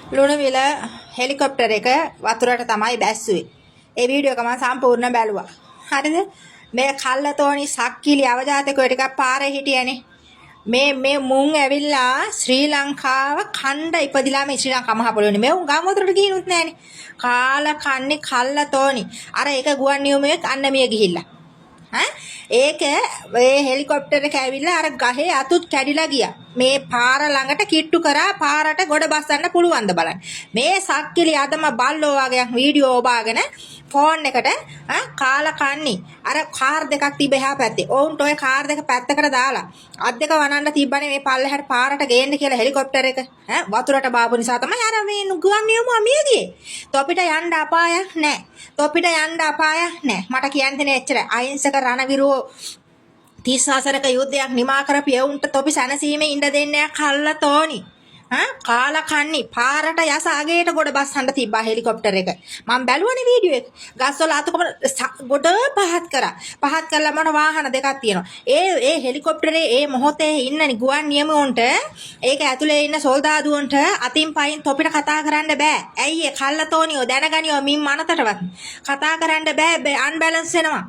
Lunuwila helicopter එක වතුරට තමයි බැස්සුවේ. ඒ වීඩියෝ එක මම සම්පූර්ණ බැලුවා. හරිද? මේ කල්ලතෝනි සක්කිලි අවජාතකෝ ටිකක් පාරේ හිටියනේ. මේ මුන් ඇවිල්ලා ශ්‍රී ලංකාව ඛණ්ඩ ඉපදිලා මේ ශ්‍රී ලංකා මහ පොළොවේනේ. මේ උන් ගම් වතුරට ගිහිනුත් නැහනේ. කාලා කන්නේ කල්ලතෝනි. අර ඒක ගුවන් නියමුවෙක් අන්නමිය ගිහිල්ලා. ඒක ඒ හෙලිකොප්ටර් එක ඇවිල්ලා අර ගහේ අතුත් කැඩිලා ගියා. මේ පාර ළඟට කිට්ටු කරා පාරට ගොඩ බස්සන්න පුළුවන්ද බලන්න. මේ සක්කිලි අදම බල්ලෝ වගේ වීඩියෝ ඔබාගෙන ෆෝන් එකට කාලා කන්නි. අර කාර් දෙකක් තිබ්බ එහා පැත්තේ. ඔවුන්ට ওই කාර් දෙක පැත්තකට දාලා අත් දෙක වනන්න තිබ්බනේ මේ පල්ලෙහාට පාරට ගේන්න කියලා හෙලිකොප්ටර් එක. වතුරට බාපු නිසා තමයි අර මේ ගුවන් නියමුවා මිය ගියේ. තොපිට යන්න අපායක් නැහැ. තොපිට යන්න අපායක් නැහැ. මට කියන්න තියෙන එච්චරයි. අහිංසක රණවිරෝ 30 වසරක යුද්ධයක් නිමා කරපු එවුන්ට තොපි සැනසීමේ ඉඳ දෙන්නේ කල්ලතෝනි. කාලා කන්නි පාරට යස අගේට ගොඩ බස්සන්න තිබ්බා හෙලිකොප්ටර් එක. මම බැලුවනේ වීඩියෝ එක. ගස්වල අතකොම ගොඩ පහත් කරා. පහත් කළා මට වාහන දෙකක් තියෙනවා. ඒ හෙලිකොප්ටරේ ඒ මොහොතේ ඉන්න ගුවන් නියමුවන්ට ඒක ඇතුලේ ඉන්න සොල්දාදුවන්ට අතින් පයින් තොපිට කතා කරන්න බෑ. ඇයි ඒ කල්ලතෝනියෝ දැනගනියෝ මින් මනතටවත්. කතා කරන්න බෑ අන්බැලන්ස් වෙනවා.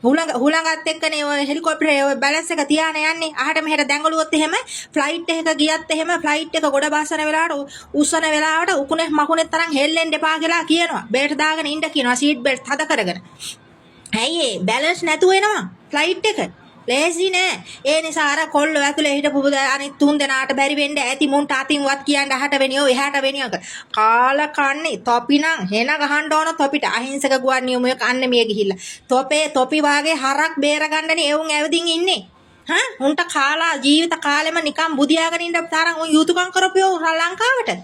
හුලඟත් එක්කනේ ඔය හෙලිකොප්ටරේ ඔය බැලන්ස් එක තියාන යන්නේ. අහට මෙහෙට දැඟලුවොත් එහෙම ෆ්ලයිට් එකක ගියත් එහෙම ෆ්ලයිට් එක ගොඩ බස්සන වෙලාවට උස්සන වෙලාවට උකුණේ මකුණේ තරම් හෙල්ලෙන්න එපා කියලා කියනවා. බෙල්ට් දාගෙන ඉන්න කියනවා සීට් බෙල්ට් හද කරගෙන. ඇයි ඒ බැලන්ස් නැතුව එනවා ෆ්ලයිට් එක. ලේසි නෑ. ඒ නිසා අර කොල්ලෝ ඇතුලේ හිටපු අනිත් තුන් දෙනාට බැරි වෙන්න ඇති මුන්ට අතින්වත් කියන්න අහට වෙනියෝ එහාට වෙනියෝ කාලා කන්නේ තොපි නම් හෙන ගහන්න ඕන තොපිට අහිංසක ගුවන් නියමුවෙක් අන්න මිය ගිහිල්ලා. තොපි වාගේ හරක් බේර ගන්නනේ එවුන් ඇවිදින් ඉන්නේ. උන්ට කාලා ජීවිත කාලෙම නිකන් බුදියාගෙන ඉන්න තරම් උන් යුතුයකම් කරපියෝ ලංකාවට.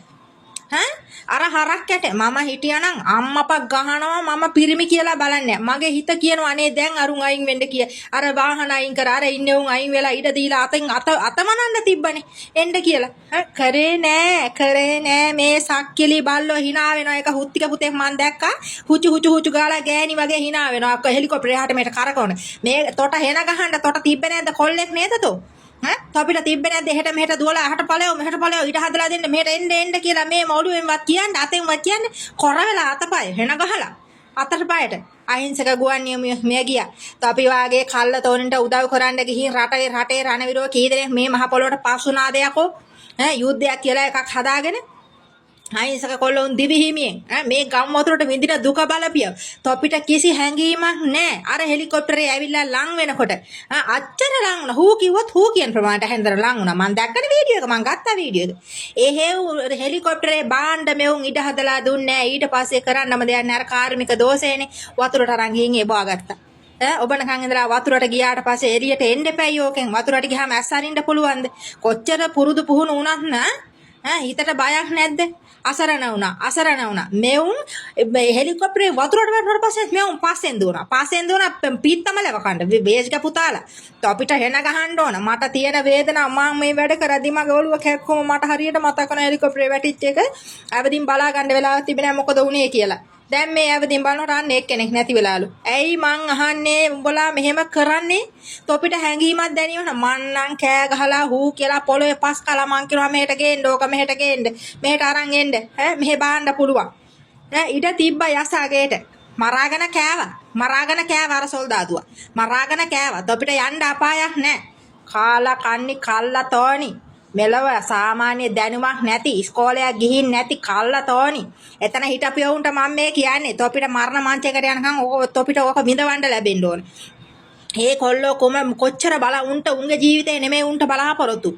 අර හරක් ඇට මම හිටියානම් අම්මපා ගහනවා මම පිරිමි කියලා බලන්නේ. මගේ හිත කියනවා අනේ දැන් අරුන් අයින් වෙන්න කිය. අර වාහන අයින් කර අර ඉන්නේ උන් අයින් වෙලා ඉඩ දීලා අතමනන්න තිබ්බනේ. එන්න කියලා. කරේ නෑ මේ සක්කිලි බල්ලෝ hina වෙනවා. ඒක හුත්තික පුතේ මන් දැක්කා. හුචු ගාලා ගෑණි වගේ hina වෙනවා. හෙලිකොප්ටරේ එහාට මෙහෙට කරකවන. මේ තොට හෙන ගහන්න තොට තිබ්බේ නැද්ද කොල්ලෙක් නේද තෝ? තොපිට තිබ්බේ නැද්ද එහෙට මෙහෙට දුවලා අහට ඵලයෝ මෙහෙට ඵලයෝ ඊට හදලා දෙන්න මෙහෙට එන්න කියලා මේ මොළුවෙන්වත් කියන්නේ අතෙන්වත් කියන්නේ කොර වෙලා අතපය හෙන ගහලා අතට පයට අහිංසක ගුවන් නියමුවෙක් මිය ගියා. තොපි වාගේ කල්ලතෝනින්ට උදව් කරන්න ගිහින් රටේ රණවිරෝ කී දෙනෙක් මේ මහ පොළොවට පස් වුණාද යකෝ යුද්ධයක් කියලා එකක් හදාගෙන අහිංසක කොල්ලොන් දිවිහිමියෙන් මේ ගම් වතුරට විඳින දුක බලපිය. තොපිට කිසි හැඟීමක් නැහැ. අර හෙලිකොප්ටරේ ඇවිල්ලා ලං වෙනකොට අච්චර ලං වුණා. හූ කිව්වොත් හූ කියන ප්‍රමාණයට හැන්දර ලං වුණා. මම දැක්කනේ වීඩියෝ එක. මම ගත්තා වීඩියෝ එක. ඒ හෙලිකොප්ටරේ බාණ්ඩ මෙවුන් ඉඩ හදලා දුන්නේ නැහැ. ඊට පස්සේ කරන්නම දෙයක් නැහැ. අර කාර්මික දෝෂේනේ වතුරට අරන් ගිහින් එබවා ගත්තා. ඔබ නිකන් ඉඳලා වතුරට ගියාට පස්සේ එළියට එන්න එපැයි ඕකෙන්. වතුරට ගියාම ඇස් අරින්න පුළුවන්ද? කොච්චර පුරුදු පුහුණු වුණත් හිතට බයක් නැද්ද? අසරණ වුණා. මෙවුන් හෙලිකොප්ටරේ වතුරට වැටුණාට පස්සේ මෙවුන් පස්සෙන් දුවනවා. පීත්තම ලව කන්න බේස්ක පුතාලා. තොපිට හෙන ගහන්න ඕන. මට තියෙන වේදනාව මම මේ වැඩ කරද්දි මගේ ඔළුව කැක්කම මට හරියට මතක වෙන හෙලිකොප්ටරේ වැටිච්ච එක. අවදින් බලා ගන්න වෙලාවක් තිබෙන්නේ මොකද වුනේ කියලා. දැන් මේ අවදින් බලනකොට අන්න එක්කෙනෙක් නැති වෙලාලු. ඇයි මං අහන්නේ උඹලා මෙහෙම කරන්නේ? තොපිට හැංගීමක් දැනියොන මන්නම් කෑ ගහලා හූ කියලා පොළොවේ පස් කලා මං කියනවා මෙහෙට ගේන්න ඕක මෙහෙට ගේන්න. මෙහෙට අරන් එන්න. මෙහෙ බාන්න පුළුවන්. ඉඩ තිබ්බා යසාගේට. මරාගෙන කෑවා අර සොල්දාදුවා. මරාගෙන කෑවා. තොපිට යන්න අපායක් නැහැ. කාලා කන්නි කල්ලතෝනි. මෙලව සාමාන්‍ය දැනුමක් නැති ඉස්කෝලයක් ගිහින් නැති කල්ලතෝනි. එතන හිටපියවුන්ට මම මේ කියන්නේ තොපිට මරණ මංචයකට යනකම් තොපිට ඕක විඳවන්න ලැබෙන්න ඕන. මේ කොල්ලෝ කොච්චර බල උන්ට උන්ගේ ජීවිතේ නෙමෙයි උන්ට බලාපොරොත්තු.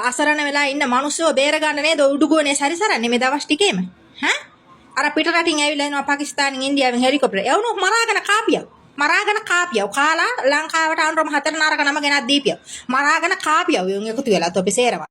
අසරණ වෙලා ඉන්න මිනිස්සුව බේර ගන්න නේද උඩුගෝනේ සැරිසරන්නේ මේ දවස් ටිකේම. අර පිට රටින් ඇවිල්ලා එනවා පාකිස්තානෙන් ඉන්දියාවෙන් හෙලිකොප්ටරේ. එවුණු මරාගෙන කාපියව කාලා ලංකාවට අනුරම 4 නරක නම ගෙනත් දීපියව. මරාගෙන කාපියව එකතු වෙලා තොපි සේරම